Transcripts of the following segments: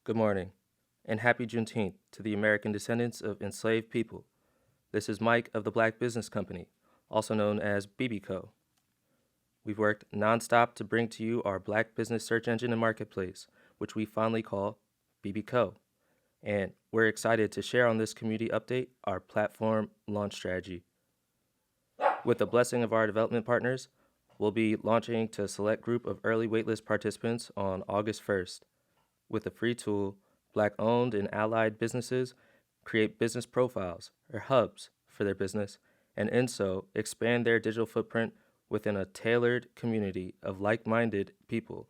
Good morning, and happy Juneteenth to the American descendants of enslaved people. This is Mike of the Black Business Company, also known as bbco. We've worked nonstop to bring to you our Black business search engine and marketplace, which we fondly call bbco. And we're excited to share on this community update our platform launch strategy. With the blessing of our development partners, we'll be launching to a select group of early waitlist participants on August 1st. With the free tool, Black-owned and allied businesses create business profiles or hubs for their business, and in so expand their digital footprint within a tailored community of like-minded people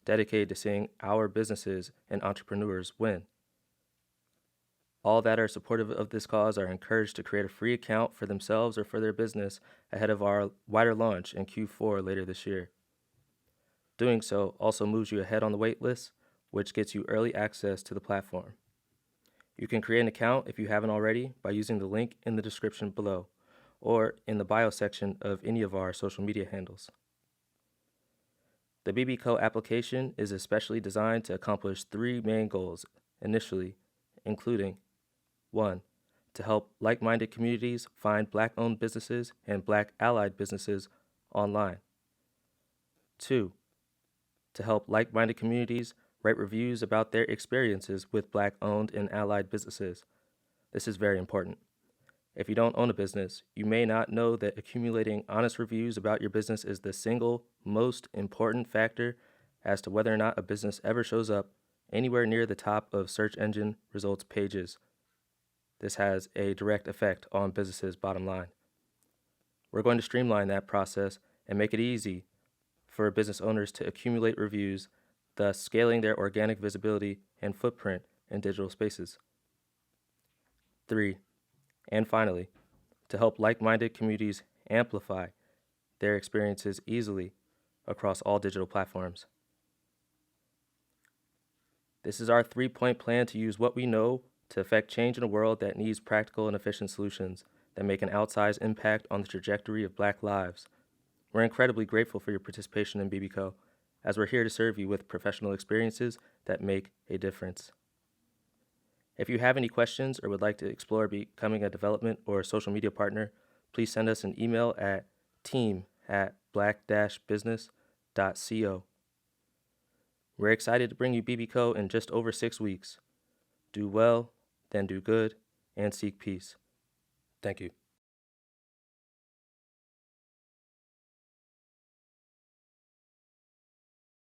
dedicated to seeing our businesses and entrepreneurs win. All that are supportive of this cause are encouraged to create a free account for themselves or for their business ahead of our wider launch in Q4 later this year. Doing so also moves you ahead on the wait list, which gets you early access to the platform. You can create an account if you haven't already by using the link in the description below or in the bio section of any of our social media handles. The bbco application is especially designed to accomplish three main goals initially, including 1. To help like-minded communities find Black-owned businesses and Black-allied businesses online. 2. To help like-minded communities write reviews about their experiences with Black-owned and allied businesses. This is very important. If you don't own a business, you may not know that accumulating honest reviews about your business is the single most important factor as to whether or not a business ever shows up anywhere near the top of search engine results pages. This has a direct effect on businesses' bottom line. We're going to streamline that process and make it easy for business owners to accumulate reviews, thus scaling their organic visibility and footprint in digital spaces. 3. And finally, to help like-minded communities amplify their experiences easily across all digital platforms. This is our three-point plan to use what we know to affect change in a world that needs practical and efficient solutions that make an outsized impact on the trajectory of Black lives. We're incredibly grateful for your participation in bbco, as we're here to serve you with professional experiences that make a difference. If you have any questions or would like to explore becoming a development or social media partner, please send us an email at team@black-business.co. We're excited to bring you bbco in just over 6 weeks. Do well, then do good, and seek peace. Thank you.